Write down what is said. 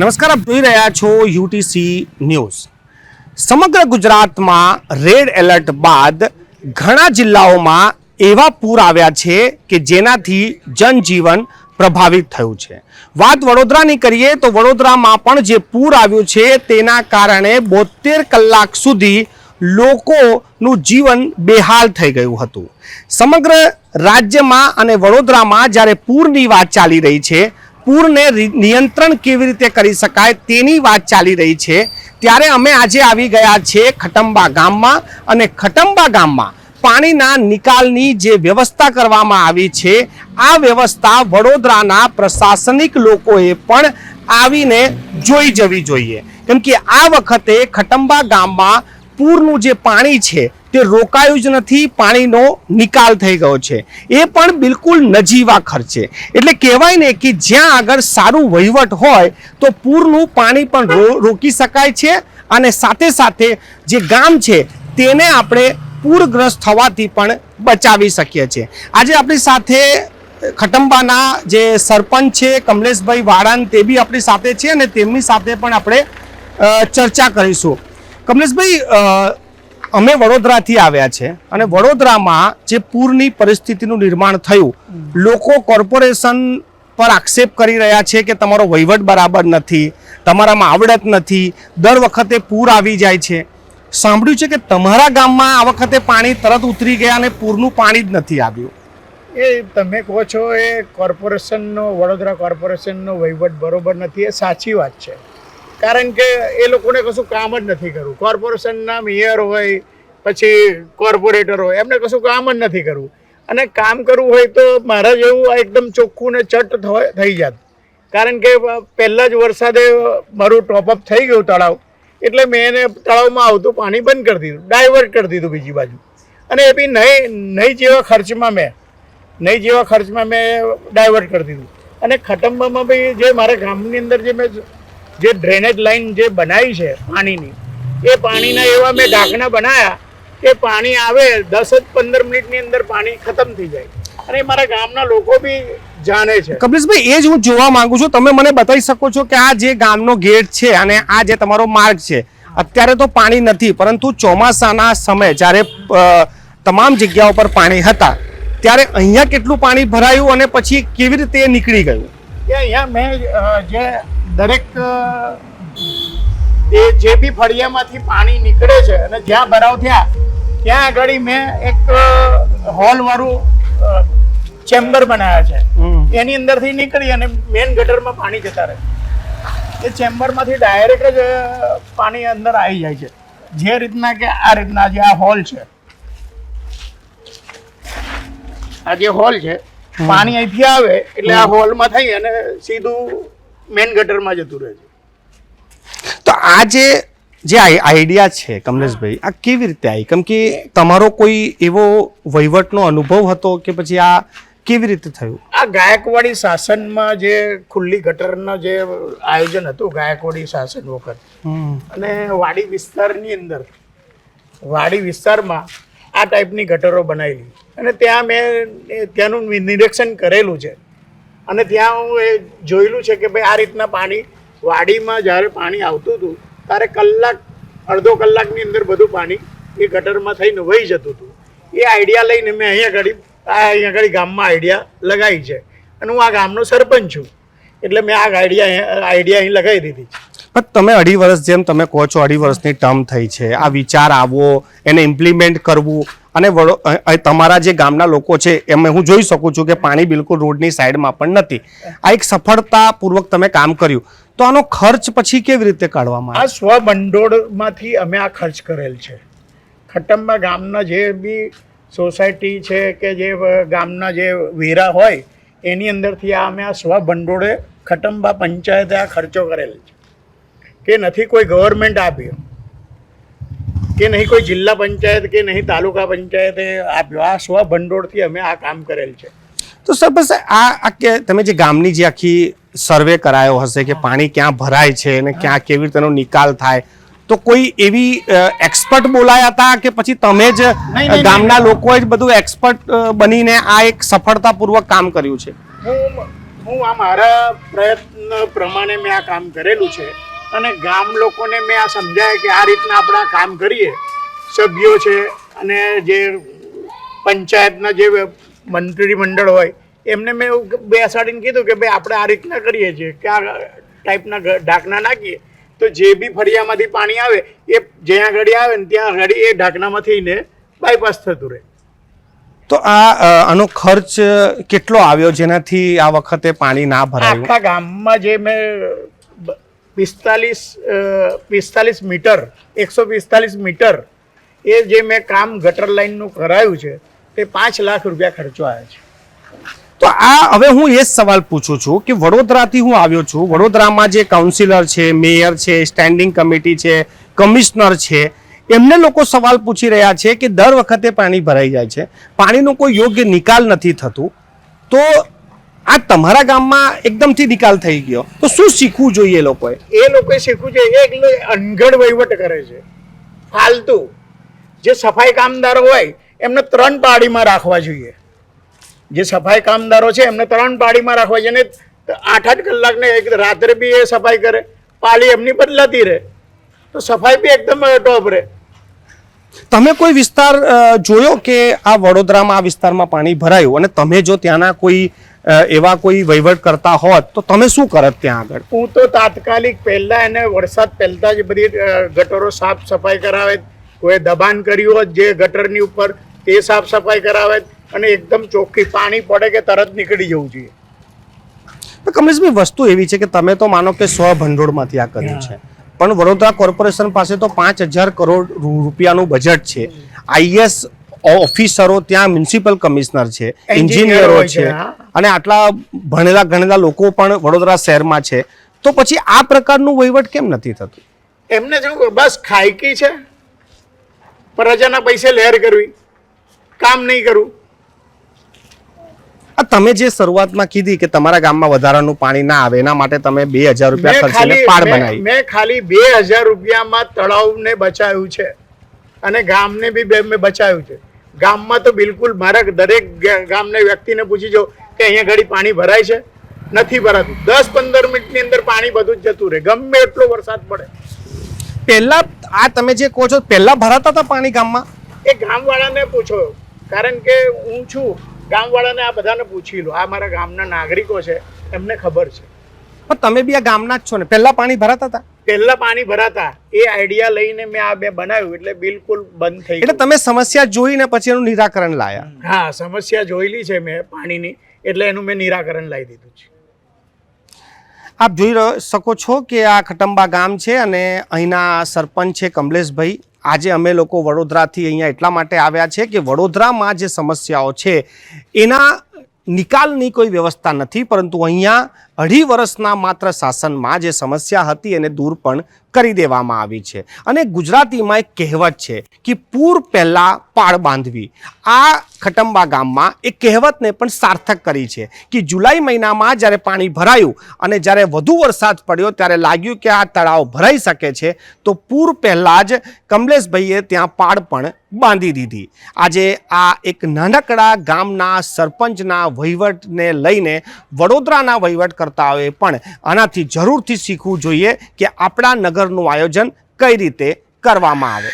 નમસ્કાર, આપ જોઈ રહ્યા છો યુટીસી ન્યૂઝ। સમગ્ર ગુજરાતમાં રેડ એલર્ટ બાદ ઘણા જિલ્લાઓમાં એવા પૂર આવ્યા છે કે જેનાથી જનજીવન પ્રભાવિત થયું છે। વાત વડોદરાની કરીએ તો વડોદરામાં પણ જે પૂર આવ્યું છે તેના કારણે 72 કલાક સુધી લોકોનું જીવન બેહાલ થઈ ગયું હતું। સમગ્ર રાજ્યમાં અને વડોદરામાં જ્યારે પૂરની વાત ચાલી રહી છે, પૂરને નિયંત્રણ કેવી રીતે કરી શકાય તેની વાત ચાલી રહી છે, ત્યારે અમે આજે આવી ગયા છે ખટંબા ગામમાં અને ખટંબા ગામમાં પાણીના નિકાલની જે વ્યવસ્થા કરવામાં આવી છે, આ વ્યવસ્થા વડોદરાના પ્રશાસનિક લોકોએ પણ આવીને જોઈ જવી જોઈએ, કેમ કે આ વખતે ખટંબા ગામમાં પૂરનું જે પાણી છે તે રોકાયું જ નથી, પાણીનો નિકાલ થઈ ગયો છે, એ પણ બિલકુલ નજીવા ખર્ચે। એટલે કહેવાય ને કે જ્યાં આગળ સારું વહીવટ હોય તો પૂરનું પાણી પણ રોકી શકાય છે અને સાથે સાથે જે ગામ છે તેને આપણે પૂરગ્રસ્ત થવાથી પણ બચાવી શકીએ છીએ। આજે આપણી સાથે ખટંબાના જે સરપંચ છે કમલેશભાઈ વાળાન, તે બી આપણી સાથે છે અને તેમની સાથે પણ આપણે ચર્ચા કરીશું। કમલેશભાઈ, અમે વડોદરાથી આવ્યા છે અને વડોદરામાં જે પૂરની પરિસ્થિતિનું નિર્માણ થયું, લોકો કોર્પોરેશન પર આક્ષેપ કરી રહ્યા છે કે તમારો વહીવટ બરાબર નથી, તમારામાં આવડત નથી, દર વખતે પૂર આવી જાય છે। સાંભળ્યું છે કે તમારા ગામમાં આ વખતે પાણી તરત ઉતરી ગયા અને પૂરનું પાણી જ નથી આવ્યું। એ તમે કહો છો એ કોર્પોરેશનનો, વડોદરા કોર્પોરેશનનો વહીવટ બરોબર નથી, એ સાચી વાત છે, કારણ કે એ લોકોને કશું કામ જ નથી કરવું। કોર્પોરેશનના મેયર હોય, પછી કોર્પોરેટર હોય, એમને કશું કામ જ નથી કરવું, અને કામ કરવું હોય તો મારા જેવું એકદમ ચોખ્ખું ને ચટ થઈ જાત, કારણ કે પહેલાં જ વરસાદે મારું ટોપઅપ થઈ ગયું તળાવ, એટલે મેં એને તળાવમાં આવતું પાણી બંધ કરી દીધું, ડાયવર્ટ કરી દીધું બીજી બાજુ, અને એ બી નહીં જેવા ખર્ચમાં મેં ડાયવર્ટ કરી દીધું। અને ખટંબામાં બી જે મારા ગામની અંદર જે ડ્રેનેજ લાઈન જે બનાવી છે પાણીની, એ પાણીના એવા મેં ઢાંકણા બનાવ્યા કે પાણી આવે 10 જ 15 મિનિટની અંદર પાણી ખતમ થઈ જાય, અને મારા ગામના લોકો બી જાણે છે। કમલેશભાઈ, એ જ હું જોવા માંગુ છું, તમે મને બતાવી શકો છો કે આ જે ગામનો ગેટ છે અને આ જે તમારો માર્ગ છે, અત્યારે તો પાણી નથી, પરંતુ ચોમાસાના સમયે જ્યારે તમામ જગ્યાઓ પર પાણી હતા ત્યારે અહીંયા કેટલું પાણી ભરાયું અને પછી કેવી રીતે એ નીકળી ગયું? કે અહીંયા મેં જે દરેક જે બી ફળિયામાંથી પાણી નીકળે છે અને જ્યાં ભરાવ થયા ત્યાં આગળ મેં એક હોલવાળું ચેમ્બર બનાવ્યા છે, એની અંદરથી નીકળી અને મેન ગટરમાં પાણી જતા રહે, એ ચેમ્બરમાંથી ડાયરેક્ટ જ પાણી અંદર આવી જાય છે। જે રીતના કે આ રીતના જે આ હોલ છે, આ જે હોલ છે, પાણી અહીંથી આવે એટલે આ હોલમાં થઈ અને સીધું મેન ગટરમાં જતું રહે છે। તો આ જે આઈડિયા છે કમલેશભાઈ, આ કેવી રીતે આવી? કેમ કે તમારો કોઈ એવો વહીવટનો અનુભવ હતો કે પછી આ કેવી રીતે થયું? આ ગાયકવાડી શાસનમાં જે ખુલ્લી ગટરના જે આયોજન હતું, ગાયકવાડી શાસન વખત, અને વાડી વિસ્તારની અંદર, વાડી વિસ્તારમાં આ ટાઈપની ગટરો બનાવેલી, અને ત્યાં મેં ત્યાંનું નિરીક્ષણ કરેલું છે, અને ત્યાં હું એ જોયેલું છે કે ભાઈ આ રીતના પાણી વાડીમાં જ્યારે પાણી આવતું હતું ત્યારે અડધો કલાકની અંદર બધું પાણી એ ગટરમાં થઈને વહી જતું હતું। એ આઈડિયા લઈને મેં અહીંયા આગળ ગામમાં આઈડિયા લગાવી છે, અને હું આ ગામનો સરપંચ છું, એટલે મેં આ આઈડિયા અહીં લગાવી દીધી છે। પણ તમે 2.5 વર્ષ, જેમ તમે કહો છો 2.5 વર્ષની ટર્મ થઈ છે, આ વિચાર આવવો, એને ઇમ્પ્લિમેન્ટ કરવું, અને તમારા જે ગામના લોકો છે એમ હું જોઈ શકું છું કે પાણી બિલકુલ રોડની સાઈડમાં પણ નથી, આ એક સફળતાપૂર્વક તમે કામ કર્યું, તો આનો ખર્ચ પછી કેવી રીતે કાઢવામાં આવે? આ સ્વભંડોળમાંથી અમે આ ખર્ચ કરેલ છે। ખટંબા ગામના જે બી સોસાયટી છે કે જે ગામના જે વેરા હોય એની અંદરથી અમે આ સ્વભંડોળે ખટંબા પંચાયતે આ ખર્ચો કરેલ છે, કે નથી કોઈ ગવર્મેન્ટ આપ્યો, કે નહીં કોઈ જિલ્લા પંચાયત, કે નહીં તાલુકા પંચાયતે આપ્યો, આ સ્વભંડોળથી અમે આ કામ કરેલ છે। તો સર, બસ આ તમે જે ગામની જે આખી સર્વે કરાયો હશે કે પાણી ક્યાં ભરાય છે અને ક્યાં કેવી રીતે તેનો નિકાલ થાય, તો કોઈ એવી એક્સપર્ટ બોલાયા હતા કે પછી તમે જ ગામના લોકોએ જ બધું એક્સપર્ટ બનીને આ એક સફળતાપૂર્વક કામ કર્યું છે? હું હું આ મારા પ્રયત્ન પ્રમાણે મેં આ કામ કરેલું છે અને ગામ લોકોને મેં આ સમજાય કે આ રીતના આપણે આ કામ કરીએ. સભ્યો છે અને જે પંચાયતના જે મંત્રીમંડળ હોય એમને મેં એવું બેસાડીને કીધું કે ભાઈ આપણે આ રીતના કરીએ છીએ કે આ ટાઈપના ઢાંકણા નાખીએ તો જે બી ફળિયામાંથી પાણી આવે એ જ્યાં આગળ આવે ને ત્યાં આગળ એ ઢાંકણામાંથી ને બાયપાસ થતું રહે. તો આનો ખર્ચ કેટલો આવ્યો જેનાથી આ વખતે પાણી ના ભરાયું? આખા ગામમાં જે મેં 45 મીટર 145 મીટર એ જે મેં કામ ગટર લાઈનનું કરાયું છે તે 5 લાખ રૂપિયા ખર્ચો આવ્યો છે. તો હવે હું એ જ સવાલ પૂછું છું કે વડોદરાથી હું આવ્યો છું. વડોદરામાં જે કાઉન્સિલર છે, મેયર છે, સ્ટેન્ડિંગ કમિટી છે, કમિશનર છે, એમને લોકો સવાલ પૂછી રહ્યા છે કે દર વખતે પાણી ભરાઈ જાય છે, પાણીનો કોઈ યોગ્ય નિકાલ નથી થતું. તો આ તમારા ગામમાં એકદમથી નિકાલ થઈ ગયો તો શું શીખવું જોઈએ લોકોએ? એ લોકોએ શીખવું છે એ એકલો અનગઢ વહીવટ કરે છે ફાલતુ. જે સફાઈ કામદારો હોય એમને 3 પાળીમાં રાખવા જોઈએ. જે સફાઈ કામદારો છે એમને 3 પાળીમાં રાખવા જોઈએ. 8-8 કલાકને એક રાત્રે બી એ સફાઈ કરે, પાળી એમની બદલાતી રહે તો સફાઈ બી એકદમ ટોપ રહે. તમે કોઈ વિસ્તાર જોયો કે આ વડોદરામાં આ વિસ્તારમાં પાણી ભરાયું અને તમે જો ત્યાંના કોઈ એવા કોઈ વહીવટ કરતા હોત તો તમે શું કરત ત્યાં આગળ? હું તો તાત્કાલિક પહેલા એને વરસાદ પહેલતા જ બધી ગટરો સાફ સફાઈ કરાવે, કોઈ દબાણ કર્યું હોત જે ગટરની ઉપર તે સાફ સફાઈ કરાવે અને એકદમ ચોખ્ખી પાણી પડે કે તરત નીકળી જવું જોઈએ. કમલેશભાઈ, વસ્તુ એવી છે કે તમે તો માનો કે સ્વભંડોળમાંથી આ કર્યું છે, પણ વડોદરા કોર્પોરેશન પાસે તો 5,000 કરોડ રૂપિયાનું બજેટ છે. આઈએસ ઓફિસરો ત્યાં મ્યુનિસિપલ કમિશનર છે, એન્જિનિયરો છે અને આટલા ભણેલા ગણેલા લોકો પણ વડોદરા શહેરમાં છે. તો પછી આ પ્રકારનું વહીવટ કેમ નથી થતું? એમને શું બસ ખાયકી છે, પ્રજાના પૈસે લહેર કરવી, કામ નહીં કરવું. તમે જે શરૂઆતમાં કીધી કે તમારા ગામમાં વધારાનું પાણી ના આવે એના માટે તમે 2,000 રૂપિયા ખર્ચીને પાડ બનાવી. મેં ખાલી 2,000 રૂપિયામાં તળાવને બચાવ્યું છે અને ગામને બી મેં બચાવ્યું છે. ગામમાં તો બિલકુલ મારા દરેક ગામના વ્યક્તિને પૂછી જો કે અહીંયા ઘડી પાણી ભરાય છે? નથી ભરાતું. 10-15 મિનિટની અંદર પાણી બધું જ જતું રહે ગમે એટલો વરસાદ પડે. પહેલા આ તમે જે કહો છો પહેલા ભરાતા હતા પાણી ગામમાં? એ ગામવાળાને પૂછો, કારણ કે હું છું ગામવાળાને આ બધાને પૂછી લો. આ મારા ગામના નાગરિકો છે એમને ખબર છે. પણ તમે બી આ ગામના જ છો ને, પહેલા પાણી ભરાતા હતા? પહેલા પાણી ભરાતા. એ આઈડિયા લઈને મેં આ બે બનાવ્યું એટલે બિલકુલ બંધ થઈ ગયું. એટલે તમે સમસ્યા જોઈને પછી એનું નિરાકરણ લાયા? હા, સમસ્યા જોયેલી છે મેં પાણીની એટલે એનું મેં નિરાકરણ લાવી દીધું છે. આપ જોઈ શકો છો કે આ ખટંબા ગામ છે અને અહીંના સરપંચ છે કમલેશભાઈ. આજે અમે લોકો વડોદરાથી અહીંયા એટલા માટે આવ્યા છે કે વડોદરામાં જે સમસ્યાઓ છે એના નિકાલની કોઈ વ્યવસ્થા નથી, પરંતુ અહીંયા 2.5 વર્ષના માત્ર શાસનમાં જે સમસ્યા હતી એને દૂર પણ કરી દેવામાં આવી છે. અને ગુજરાતીમાં એક કહેવત છે કે પૂર પહેલાં પાળ બાંધવી. આ ખટંબા ગામમાં એ કહેવતને પણ સાર્થક કરી છે કે જુલાઈ મહિનામાં જ્યારે પાણી ભરાયું અને જ્યારે વધુ વરસાદ પડ્યો ત્યારે લાગ્યું કે આ તળાવ ભરાઈ શકે છે, તો પૂર પહેલાં જ કમલેશભાઈએ ત્યાં પાળ પણ બાંધી દીધી. આજે આ એક નાનકડા ગામના સરપંચના વહીવટને લઈને વડોદરાના વહીવટકર્તાઓએ પણ આનાથી જરૂરથી શીખવું જોઈએ કે આપણા નગરનું આયોજન કઈ રીતે કરવામાં આવે.